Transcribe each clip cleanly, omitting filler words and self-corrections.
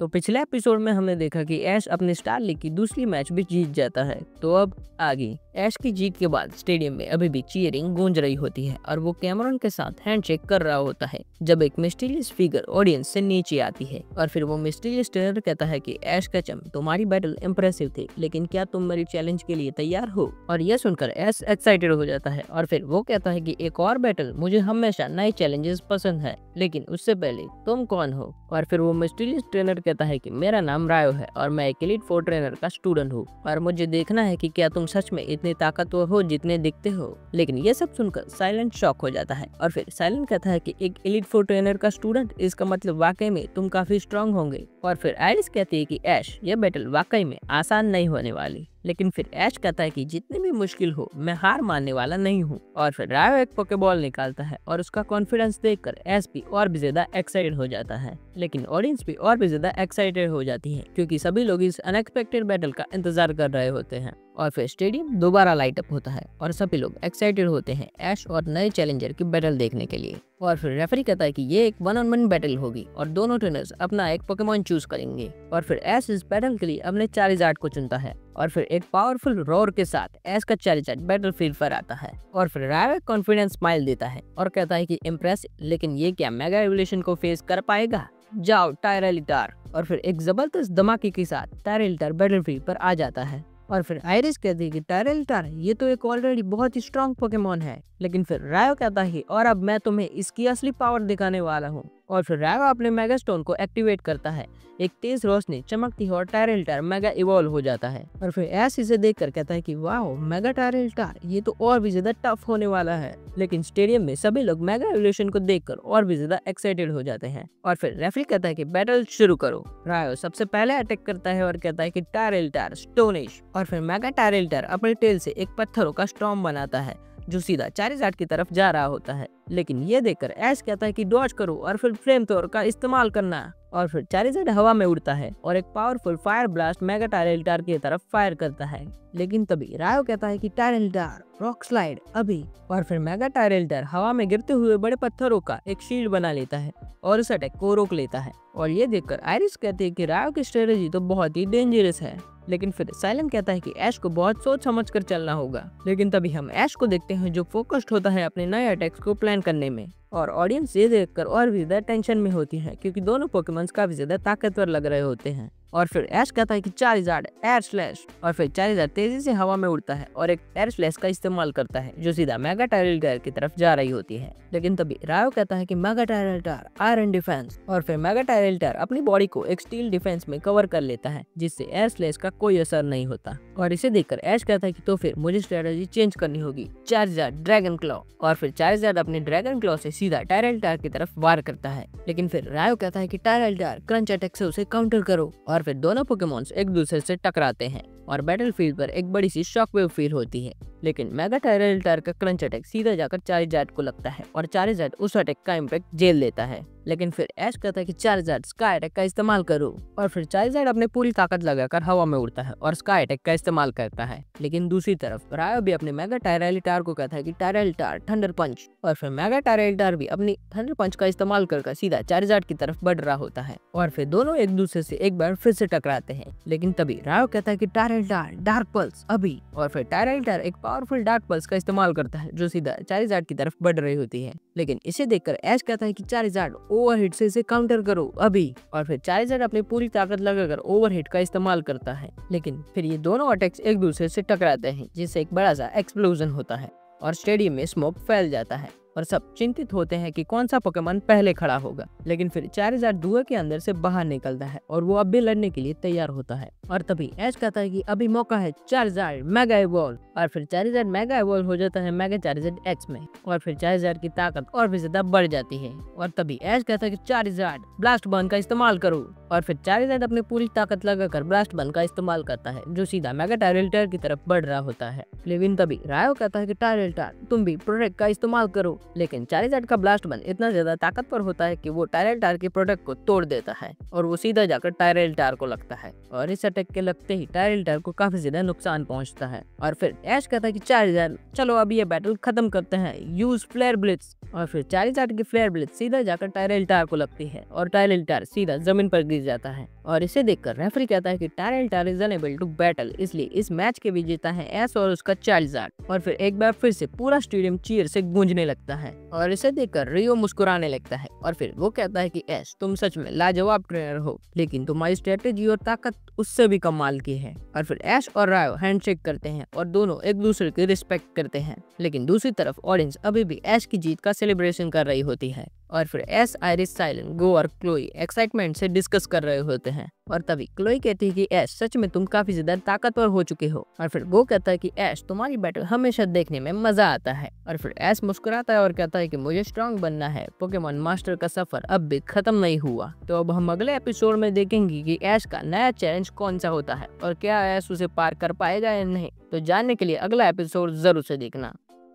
तो पिछले एपिसोड में हमने देखा कि ऐश अपने स्टार लीग की दूसरी मैच भी जीत जाता है। तो अब आगे ऐश की जीत के बाद स्टेडियम में अभी भी चीयरिंग गूंज रही होती है और वो कैमरन के साथ हैंडशेक कर रहा होता है जब एक मिस्टीरियस फिगर ऑडियंस से नीचे आती है और फिर वो मिस्टीरियस ट्रेनर कहता है कि ऐश कचम तुम्हारी बैटल इंप्रेसिव थी, लेकिन क्या तुम मेरी चैलेंज के लिए तैयार हो? और यह सुनकर ऐश एक्साइटेड हो जाता है और फिर वो कहता है कि एक और बैटल, मुझे हमेशा नए चैलेंजेस पसंद है, लेकिन उससे पहले तुम कौन हो? और फिर वो मिस्टीरियस ट्रेनर कहता है कि मेरा नाम रायो है और मैं एक एलीट 4 ट्रेनर का स्टूडेंट हूँ और मुझे देखना है कि क्या तुम सच में इतने ताकतवर हो जितने दिखते हो। लेकिन ये सब सुनकर साइलेंट शॉक हो जाता है और फिर साइलेंट कहता है कि एक एलीट 4 ट्रेनर का स्टूडेंट, इसका मतलब वाकई में तुम काफी स्ट्रांग होंगे। और फिर आइरिस कहती है कि ऐश, ये बैटल वाकई में आसान नहीं होने वाली। लेकिन फिर ऐश कहता है कि जितनी भी मुश्किल हो मैं हार मानने वाला नहीं हूँ। और फिर रायो एक पोकेबॉल निकालता है और उसका कॉन्फिडेंस देखकर ऐश भी और भी ज्यादा एक्साइटेड हो जाता है। लेकिन ऑडियंस भी और भी ज्यादा एक्साइटेड हो जाती है क्योंकि सभी लोग इस अनएक्सपेक्टेड बैटल का इंतजार कर रहे होते हैं। और फिर स्टेडियम दोबारा लाइट अप होता है और सभी लोग एक्साइटेड होते हैं ऐश और नए चैलेंजर की बैटल देखने के लिए। और फिर रेफरी कहता है कि ये एक 1-on-1 बैटल होगी और दोनों ट्रेनर्स अपना एक पोकेमॉन चूज करेंगे। और फिर ऐश इस बैटल के लिए अपने चारिज़ार्ड को चुनता है और फिर एक पावरफुल रोर के साथ ऐश का चारिज़ार्ड बैटलफील्ड पर आता है। और फिर रायो कॉन्फिडेंस स्माइल देता है और कहता है कि इम्प्रेसिव, लेकिन ये क्या मेगा एवोल्यूशन को फेस कर पाएगा? जाओ टायरेलिटार। और फिर एक जबरदस्त धमाके के साथ टायरेलिटार बैटलफील्ड पर आ जाता है। और फिर आइरिस कहती है कि टायरेलिटार ये तो एक ऑलरेडी बहुत ही स्ट्रॉन्ग पोकेमॉन है। लेकिन फिर रायो कहता है और अब मैं तुम्हें इसकी असली पावर दिखाने वाला हूँ। और फिर रायो अपने मेगा स्टोन को एक्टिवेट करता है, एक तेज रोशनी चमकती है और टायरेलिटार मेगा इवॉल्व हो जाता है। और फिर ऐश इसे देखकर कहता है कि वाओ मेगा टायरेलिटार, ये तो और भी ज्यादा टफ होने वाला है। लेकिन स्टेडियम में सभी लोग मेगा एवोल्यूशन को देखकर और भी ज्यादा एक्साइटेड हो जाते हैं। और फिर रेफरी कहता है कि बैटल शुरू करो। रायो सबसे पहले अटैक करता है और कहता है कि टायरेलिटार स्टोनिश। और फिर मेगा टायरेलिटार अपने टेल से एक पत्थरों का स्टॉर्म बनाता है जो सीधा चारिज़ार्ड की तरफ जा रहा होता है। लेकिन ये देखकर ऐश कहता है कि डॉज करो और फिर फ्लेम थ्रोअर का इस्तेमाल करना। और फिर चारिज़ार्ड हवा में उड़ता है और एक पावरफुल फायर ब्लास्ट मेगा टायरेलिटार की तरफ फायर करता है। लेकिन तभी रायो कहता है कि टायरेलिटार रॉक स्लाइड अभी। और फिर मेगा टायरेलिटार हवा में गिरते हुए बड़े पत्थरों का एक शील्ड बना लेता है और उस अटैक को रोक लेता है। और ये देखकर आइरिस कहती है कि रायो की स्ट्रेटेजी तो बहुत ही डेंजरस है। लेकिन फिर साइलेंट कहता है कि ऐश को बहुत सोच समझ कर चलना होगा। लेकिन तभी हम ऐश को देखते हैं जो फोकस्ड होता है अपने नए अटैक्स को प्लान करने में। और ऑडियंस ये देखकर और भी ज्यादा टेंशन में होती है क्योंकि दोनों पोकेमॉन्स काफी ज्यादा ताकतवर लग रहे होते हैं। और फिर ऐश कहता है कि चारिज़ार्ड एयर स्लैश। और फिर चारिज़ार्ड तेजी से हवा में उड़ता है और एक एयर स्लैश का इस्तेमाल करता है जो सीधा मेगा टायरेलिटार की तरफ जा रही होती है। लेकिन तभी रायो कहता है कि मेगा टायरेलिटार आयरन डिफेंस। और फिर मेगा टायरेलिटार अपनी बॉडी को एक स्टील डिफेंस में कवर कर लेता है जिससे एयर स्लैश का कोई असर नहीं होता। और इसे देखकर ऐश कहता है कि तो फिर मुझे स्ट्रेटेजी चेंज करनी होगी, चारिज़ार्ड ड्रैगन क्लॉ। और फिर चारिज़ार्ड अपने ड्रैगन क्लॉ से सीधा टायरेलिटार की तरफ वार करता है। लेकिन फिर रायो कहता है कि टायरेलिटार क्रंच अटैक से उसे काउंटर करो। और फिर दोनों पोकेमॉन्स एक दूसरे से टकराते हैं और बैटलफील्ड पर एक बड़ी सी शॉकवेव फील होती है। लेकिन मेगा टायरेलिटार का क्रंच अटैक सीधा जाकर चारिज़ार्ड को लगता है और चारिज़ार्ड उस अटैक का इम्पैक्ट झेल लेता है। लेकिन फिर ऐश कहता है कि चारिज़ार्ड स्काई अटैक का इस्तेमाल करो। और फिर चारिज़ार्ड अपने पूरी ताकत लगाकर हवा में उड़ता है और स्काई अटैक का इस्तेमाल करता है। लेकिन दूसरी तरफ रायो भी अपने मेगा टायरेलिटार को कहता है कि टायरेलिटार थंडर पंच। और फिर मेगा टायरेलिटार भी अपनी थंडर पंच का इस्तेमाल कर सीधा चारिज़ार्ड की तरफ बढ़ रहा होता है। और फिर दोनों एक दूसरे से एक बार फिर से टकराते हैं। लेकिन तभी रायो कहता है कि टायरेलिटार डार्क पल्स अभी। और फिर टायरेलिटार एक पावरफुल डार्क पल्स का इस्तेमाल करता है जो सीधा चारिज़ार्ड की तरफ बढ़ रही होती है। लेकिन इसे देखकर ऐश कहता है कि चारिज़ार्ड ओवरहिट से इसे काउंटर करो अभी। और फिर चारिज़ार्ड अपनी पूरी ताकत लगाकर ओवरहिट का इस्तेमाल करता है। लेकिन फिर ये दोनों अटैक्स एक दूसरे से टकराते हैं जिससे एक बड़ा सा एक्सप्लोजन होता है और स्टेडियम में स्मोक फैल जाता है और सब चिंतित होते हैं कि कौन सा पोकेमॉन पहले खड़ा होगा। लेकिन फिर चारिज़ार्ड धुएं के अंदर से बाहर निकलता है और वो अब भी लड़ने के लिए तैयार होता है। और तभी ऐश कहता है कि अभी मौका है चारिज़ार्ड मेगा इवॉल्व। और फिर चारिज़ार्ड मेगा इवॉल्व हो जाता है मेगा चारिज़ार्ड एक्स में। और फिर चारिज़ार्ड की ताकत और भी ज्यादा बढ़ जाती है। और तभी ऐश कहता है कि चारिज़ार्ड ब्लास्ट बर्न का इस्तेमाल करो। और फिर चारिज़ार्ड अपनी पूरी ताकत लगाकर ब्लास्ट बर्न का इस्तेमाल करता है जो सीधा मेगा टायरेलिटार की तरफ बढ़ रहा होता है। लेकिन तभी रायो कहता है कि टायरेलिटार तुम भी प्रोटेक्ट का इस्तेमाल करो। लेकिन चारिज़ार्ड का ब्लास्ट बन इतना ज्यादा ताकतवर होता है कि वो टायरेल्टार के प्रोडक्ट को तोड़ देता है और वो सीधा जाकर टायरेल्टार को लगता है और इस अटैक के लगते ही टायरेल्टार को काफी ज्यादा नुकसान पहुंचता है। और फिर ऐश कहता है कि चारिज़ार्ड चलो अभी ये बैटल खत्म करते हैं, यूज फ्लेयर ब्लिट्स। और फिर चारिज़ार्ड की फ्लेयर ब्लिट्स सीधा जाकर टायरेल्टार को लगती है और टायरेल्टार सीधा जमीन पर गिर जाता है। और इसे देखकर रेफरी कहता है कि टायरेल्टार इज अनेबल टू बैटल, इसलिए इस मैच के विजेता है ऐश और उसका चारिज़ार्ड। और फिर एक बार फिर से पूरा स्टेडियम चीयर से गूंजने लगता है और इसे देखकर रियो मुस्कुराने लगता है और फिर वो कहता है कि ऐश तुम सच में लाजवाब ट्रेनर हो, लेकिन तुम्हारी स्ट्रेटेजी और ताकत उससे भी कमाल की है। और फिर ऐश और रायो हैंडशेक करते हैं और दोनों एक दूसरे की रिस्पेक्ट करते हैं, लेकिन दूसरी तरफ ऑडियंस अभी भी ऐश की जीत का सेलिब्रेशन कर रही होती है। और फिर ऐश, आयरिस, साइलेंट, गो और क्लोई एक्साइटमेंट से डिस्कस कर रहे होते हैं और तभी क्लोई कहती है कि ऐश सच में तुम काफी ज्यादा ताकतवर हो चुके हो। और फिर गो कहता है कि ऐश तुम्हारी बैटल हमेशा देखने में मजा आता है। और फिर ऐश मुस्कुराता है और कहता है कि मुझे स्ट्रांग बनना है, पोकेमॉन मास्टर का सफर अब भी खत्म नहीं हुआ। तो अब हम अगले एपिसोड में देखेंगे कि ऐश का नया चैलेंज कौन सा होता है और क्या ऐश उसे पार कर पाएगा या नहीं। तो जानने के लिए अगला एपिसोड जरूर से देखना।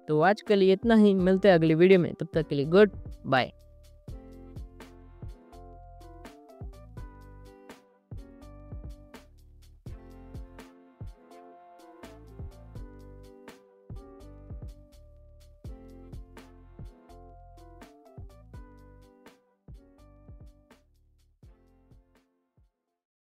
तो आज के लिए इतना ही, मिलते हैं अगली वीडियो में, तब तक के लिए गुड बाय।